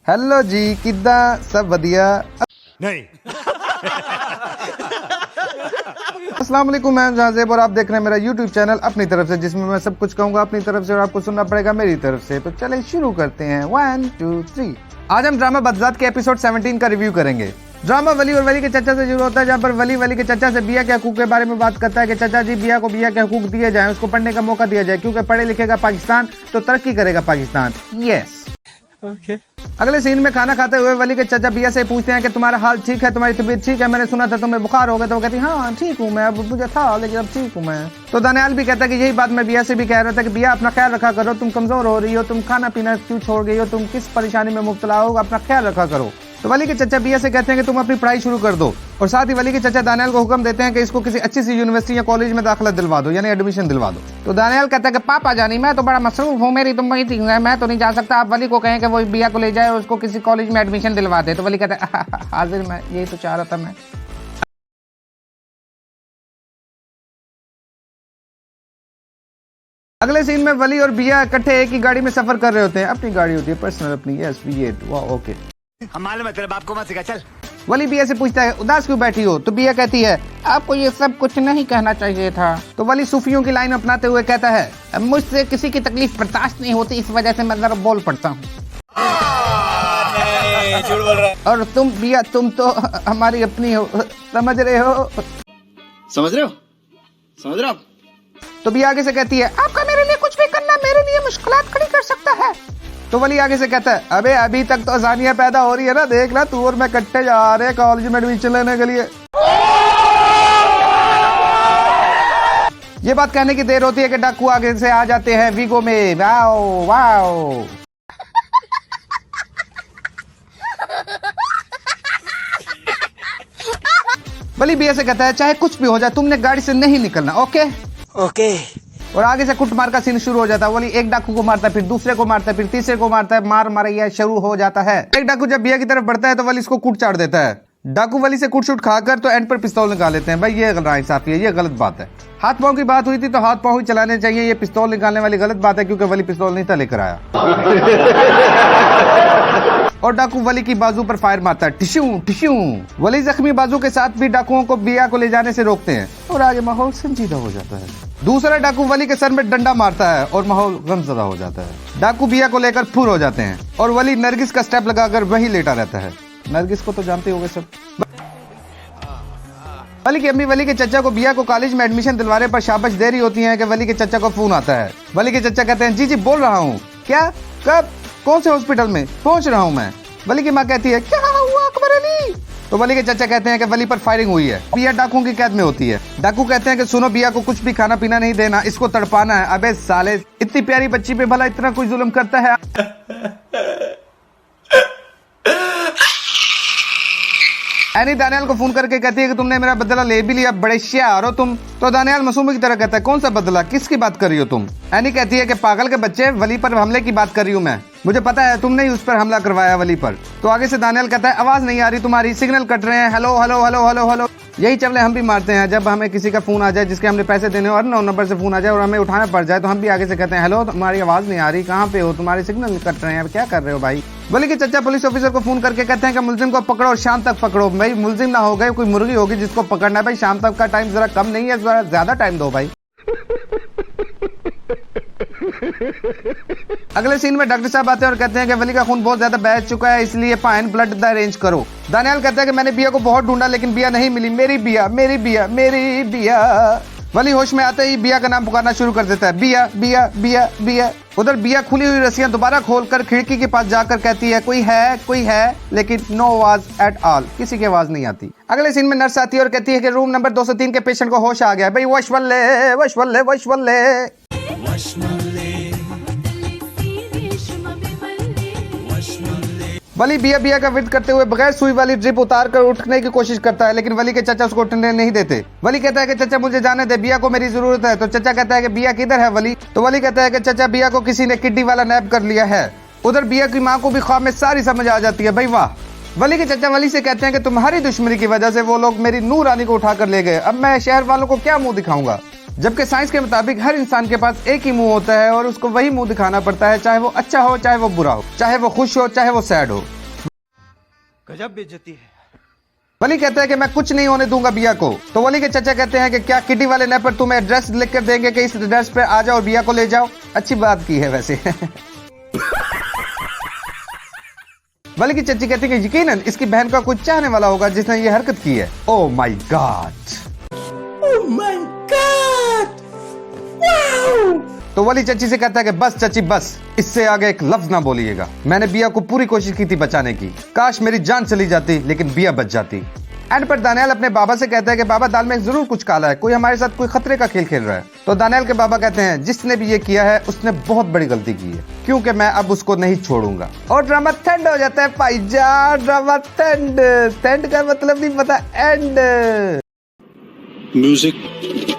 Hello जी, किद्दां सब वधिया? नहीं। अस्सलाम वालेकुम, मैं जाजेब और आप देख रहे हैं मेरा YouTube चैनल अपनी तरफ से, जिसमें मैं सब कुछ कहूंगा अपनी तरफ से और आपको सुनना पड़ेगा मेरी तरफ से। तो चले शुरू करते हैं। 1 2 3। आज हम ड्रामा बदजात के एपिसोड 17 का रिव्यू करेंगे। ड्रामा वली और वली के चचा से शुरू होता है, जहाँ पर वली के चचा से बिया के हकूक के बारे में बात करता है कि चचा जी बिया को बिया के हकूक दिए जाएं, उसको पढ़ने का मौका दिया जाए, क्योंकि पढ़े लिखेगा पाकिस्तान तो तरक्की करेगा पाकिस्तान। यस। ओके। अगले सीन में खाना खाते हुए वली के चचा बिया से पूछते हैं कि तुम्हारा हाल ठीक है, तुम्हारी तबीयत ठीक है, मैंने सुना था तुम्हें बुखार हो गया। तो वो कहती हाँ ठीक हूँ मैं, अब मुझे था लेकिन अब ठीक हूँ मैं। तो दानियाल भी कहता है कि यही बात मैं बिया से भी कह रहा था कि बिया अपना ख्याल रखा करो, तुम कमजोर हो रही हो, तुम खाना पीना क्यों छोड़ गई हो, तुम किस परेशानी में मुब्तला हो, अपना ख्याल रखा करो। तो वली के चचा बिया से कहते हैं कि तुम अपनी पढ़ाई शुरू कर दो, और साथ ही वली के चचा दानियाल को हुक्म देते हैं कि इसको किसी अच्छी सी यूनिवर्सिटी या कॉलेज में दाखिला दिलवा दो, यानी एडमिशन दिलवा दो। तो दानियाल कहता है कि पापा जानी मैं तो बड़ा मसरूफ हूँ, मेरी तुम वही है, मैं तो नहीं जा सकता, आप वली को कहें कि वो बिया को ले जाए और उसको किसी कॉलेज में एडमिशन दिलवा दे। तो वली कहता है हाजिर, मैं यही तो चाह रहा था मैं। अगले सीन में वली और बिया इकट्ठे एक ही गाड़ी में सफर कर रहे होते हैं। अपनी गाड़ी होती है पर्सनल अपनी। Yes V8। वाह ओके। हम मालूम है तेरे बाप को मत सिखा, चल। वली बिया से पूछता है उदास क्यों बैठी हो? तो बिया कहती है आपको ये सब कुछ नहीं कहना चाहिए था। तो वली सूफियों की लाइन अपनाते हुए कहता है मुझसे किसी की तकलीफ बर्दाश्त नहीं होती, इस वजह से मैं जरा बोल पड़ता हूँ। झूठ बोल रहा है। और तुम बिया, तुम तो हमारी अपनी हो, समझ रहे हो? समझ रहे हो? समझ रहे हो? तो बिया आगे से कहती है आपका मेरे लिए कुछ भी करना मेरे लिए मुश्किलात खड़ी कर सकता है। तो वली आगे से कहता है अबे अभी तक तो आसानियां पैदा हो रही है ना, देख ना तू और मैं इकट्ठे जा रहे हैं कॉलेज में एडमिशन लेने के लिए। ये बात कहने की देर होती है कि डाकू आगे से आ जाते हैं वीगो में। Wow wow. वली बिया से कहता है चाहे कुछ भी हो जाए तुमने गाड़ी से नहीं निकलना, ओके ओके। और आगे से कुटमार का सीन शुरू हो जाता है। वली एक डाकू को मारता है, फिर दूसरे को मारता है, फिर तीसरे को मारता है, मार मारिया शुरू हो जाता है। एक डाकू जब बिया की तरफ बढ़ता है तो वली इसको कूट चाट देता है। डाकू वली से कूट शूट खाकर तो एंड पर पिस्तौल निकाल लेते हैं। भाई ये नाइंसाफी है, ये गलत बात है। हाथ पांव की बात हुई थी तो हाथ पांव ही चलाने चाहिए, ये पिस्तौल निकालने वाली गलत बात है, क्योंकि वली पिस्तौल नहीं था लेकर आया। और डाकू वली की बाजू पर फायर मारता है, टिश्यू टिश्यू। वली जख्मी बाजू के साथ भी डाकुओं को बिया को ले जाने से रोकते हैं और आगे माहौल संजीदा हो जाता है। दूसरा डाकू वली के सर में डंडा मारता है और माहौल गमजदा हो जाता है। डाकू बिया को लेकर फुर हो जाते हैं और वली नरगिस का स्टेप लगाकर वहीं लेटा रहता है। नरगिस को तो जानते होंगे सब। वली की अम्मी वली के चचा को बिया को कॉलेज में एडमिशन दिलवाने पर शाबाश दे रही होती है कि वली के चचा को फोन आता है। वली के चचा कहते हैं जी जी बोल रहा हूँ। क्या? कब? कौन से हॉस्पिटल में? पहुंच रहा हूँ मैं। वली की माँ कहती है क्या हुआ अकबर अली? तो वली के चचा कहते हैं कि वली पर फायरिंग हुई है। बिया डाकुओं की कैद में होती है। डाकू कहते हैं कि सुनो बिया को कुछ भी खाना पीना नहीं देना, इसको तड़पाना है। अबे साले इतनी प्यारी बच्ची पे भला इतना कोई जुल्म करता है? एनी दानियाल को फोन करके कहती है कि तुमने मेरा बदला ले भी लिया, बड़े शार हो तुम। तो दानियाल मासूम की तरह कहता है कौन सा बदला, किसकी बात कर रही हो तुम? एनी कहती है कि पागल के बच्चे, वली पर हमले की बात कर रही हूँ मैं, मुझे पता है तुमने ही उस पर हमला करवाया वली पर। तो आगे से दानियाल कहता है आवाज नहीं आ रही तुम्हारी, सिग्नल कट रहे हैं, hello hello hello hello hello. यही चवले हम भी मारते हैं जब हमें किसी का फोन आ जाए जिसके हमने पैसे देने और 9 नंबर से फोन आ जाए और हमें उठाना पड़ जाए, तो हम भी आगे से कहते हैं हेलो तुम्हारी आवाज नहीं आ रही, कहाँ पे हो, तुम्हारे सिग्नल कट रहे हैं, क्या कर रहे हो भाई? वली के चचा पुलिस ऑफिसर को फोन करके कहते हैं कि मुलजिम को पकड़ो और शाम तक पकड़ो। भाई मुलजिम ना हो गए, कोई मुर्गी होगी जिसको पकड़ना है। भाई शाम तक का टाइम जरा कम नहीं है, जरा ज्यादा टाइम दो भाई। अगले सीन में डॉक्टर साहब आते हैं और कहते हैं कि वली का खून बहुत ज्यादा बह चुका है, इसलिए फाइन ब्लड अरेंज करो। दानियाल कहता है कि मैंने बिया को बहुत ढूंढा लेकिन बिया नहीं मिली, मेरी बिया मेरी बिया मेरी बिया। वली होश में आते ही बिया का नाम पुकारना शुरू कर देता है, बिया बिया बिया बिया। उधर बिया खुली हुई रस्सियां दोबारा खोलकर खिड़की के पास जाकर कहती है कोई है, लेकिन नो आवाज एट ऑल, किसी की आवाज नहीं आती। अगले सीन में नर्स आती है और कहती है कि रूम नंबर 203 के पेशेंट को होश आ गया। भाई वश वल्ले वश वल्ले वश वल्ले। वली बिया बिया का विरोध करते हुए बगैर सुई वाली ड्रिप उतार कर उठने की कोशिश करता है, लेकिन वली के चचा उसको उठने नहीं देते। वली कहता है कि चचा मुझे जाने दे, बिया को मेरी जरूरत है। तो चचा कहता है कि बिया किधर है वली? तो वली कहता है कि चचा बिया को किसी ने किड्नी वाला नैप कर लिया है। उधर बिया की माँ को भी ख्वाब में सारी समझ आ जाती है। भाई वाह। वली के चचा वली से कहते हैं कि तुम्हारी दुश्मनी की वजह से वो लोग मेरी नूर रानी को उठा कर ले गए, अब मैं शहर वालों को क्या मुंह दिखाऊंगा? जबकि साइंस के मुताबिक हर इंसान के पास एक ही मुंह होता है और उसको वही मुंह दिखाना पड़ता है, चाहे वो अच्छा हो चाहे वो बुरा हो, चाहे वो खुश हो चाहे वो सैड हो। गजब बेइज्जती है। वली कहता है कि मैं कुछ नहीं होने दूंगा बिया को। तो वली के चचा कहते हैं कि क्या किटी वाले ने पर तुम्हें एड्रेस लिख कर देंगे कि इस एड्रेस पे आ जाओ और बिया को ले जाओ। अच्छी बात की है वैसे। वली की चची कहती है कि यकीनन इसकी बहन का कुछ चाहने वाला होगा जिसने ये हरकत की है। Oh my God, oh my God, wow. तो वली चची से कहता है कि बस चची बस, इससे आगे एक लफ्ज ना बोलिएगा। मैंने बिया को पूरी कोशिश की थी बचाने की, काश मेरी जान चली जाती लेकिन बिया बच जाती। एंड पर दानियाल अपने बाबा से कहता है कि बाबा दाल में जरूर कुछ काला है, कोई हमारे साथ कोई खतरे का खेल खेल रहा है। तो दानियाल के बाबा कहते हैं जिसने भी ये किया है उसने बहुत बड़ी गलती की है, क्योंकि मैं अब उसको नहीं छोड़ूंगा। और ड्रामा ठंड हो जाता है भाईजान, ड्रामा ठंड। ठंड का मतलब नहीं पता, एंड म्यूजिक